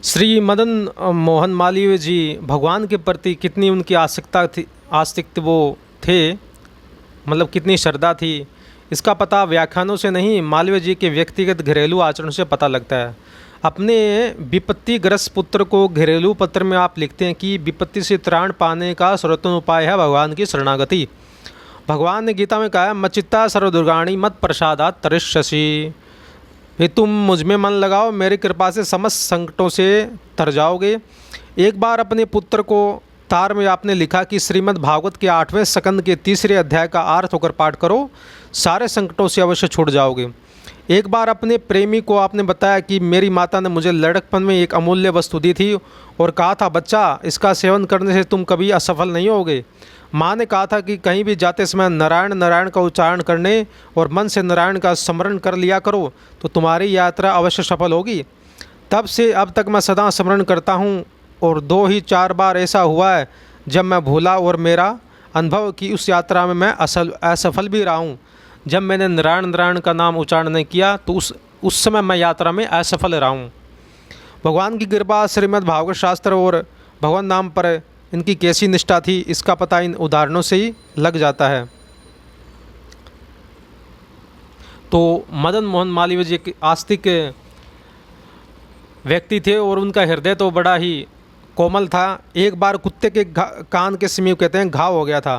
श्री मदन मोहन मालवीय जी भगवान के प्रति कितनी उनकी आस्तिक वो थे, मतलब कितनी श्रद्धा थी, इसका पता व्याख्यानों से नहीं मालवीय जी के व्यक्तिगत घरेलू आचरण से पता लगता है। अपने विपत्तिग्रस्त पुत्र को घरेलू पत्र में आप लिखते हैं कि विपत्ति से त्राण पाने का सर्वोत्तम उपाय है भगवान की शरणागति। भगवान ने गीता में कहा है, मच्चित्ता सर्वदुर्गाणी मत प्रसादात तरिष्यसि। फिर तुम मुझ में मन लगाओ, मेरी कृपा से समस्त संकटों से तर जाओगे। एक बार अपने पुत्र को तार में आपने लिखा कि श्रीमद् भागवत के 8वें स्कंद के 3रे अध्याय का अर्थ होकर पाठ करो, सारे संकटों से अवश्य छूट जाओगे। एक बार अपने प्रेमी को आपने बताया कि मेरी माता ने मुझे लड़कपन में एक अमूल्य वस्तु दी थी और कहा था, बच्चा इसका सेवन करने से तुम कभी असफल नहीं होगे। माँ ने कहा था कि कहीं भी जाते समय नारायण नारायण का उच्चारण करने और मन से नारायण का स्मरण कर लिया करो तो तुम्हारी यात्रा अवश्य सफल होगी। तब से अब तक मैं सदा स्मरण करता हूँ और 2 ही 4 बार ऐसा हुआ है जब मैं भूला और मेरा अनुभव कि उस यात्रा में मैं असफल भी रहा हूँ। जब मैंने नारायण नारायण का नाम उच्चारण नहीं किया तो उस समय मैं यात्रा में असफल रहा हूँ। भगवान की कृपा श्रीमद् भागवत शास्त्र और भगवान नाम पर इनकी कैसी निष्ठा थी, इसका पता इन उदाहरणों से ही लग जाता है। तो मदन मोहन मालवीय जी एक आस्तिक व्यक्ति थे और उनका हृदय तो बड़ा ही कोमल था। एक बार कुत्ते के कान के समीप कहते हैं घाव हो गया था।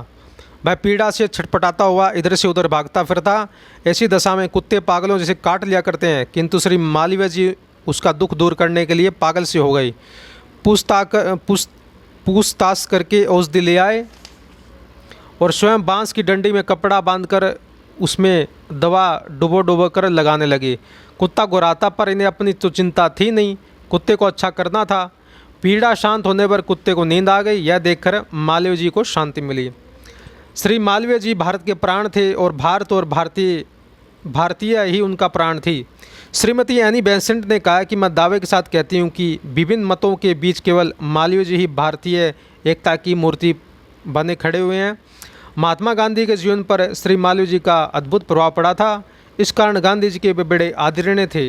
वह पीड़ा से छटपटाता हुआ इधर से उधर भागता फिरता। ऐसी दशा में कुत्ते पागलों जैसे काट लिया करते हैं, किंतु श्री मालवीय जी उसका दुख दूर करने के लिए पागल से हो गई। पूछताछ करके औषधि ले आए और स्वयं बांस की डंडी में कपड़ा बांधकर उसमें दवा डुबो कर लगाने लगे। कुत्ता गुर्राता, पर इन्हें अपनी तो चिंता थी नहीं, कुत्ते को अच्छा करना था। पीड़ा शांत होने पर कुत्ते को नींद आ गई। यह देखकर मालवीय जी को शांति मिली। श्री मालवीय जी भारत के प्राण थे और भारत और भारतीय ही उनका प्राण थी। श्रीमती एनी बेसेंट ने कहा कि मैं दावे के साथ कहती हूँ कि विभिन्न मतों के बीच केवल मालवीय जी ही भारतीय एकता की मूर्ति बने खड़े हुए हैं। महात्मा गांधी के जीवन पर श्री मालवीय जी का अद्भुत प्रभाव पड़ा था। इस कारण गांधी जी के वे बड़े आदरणीय थे।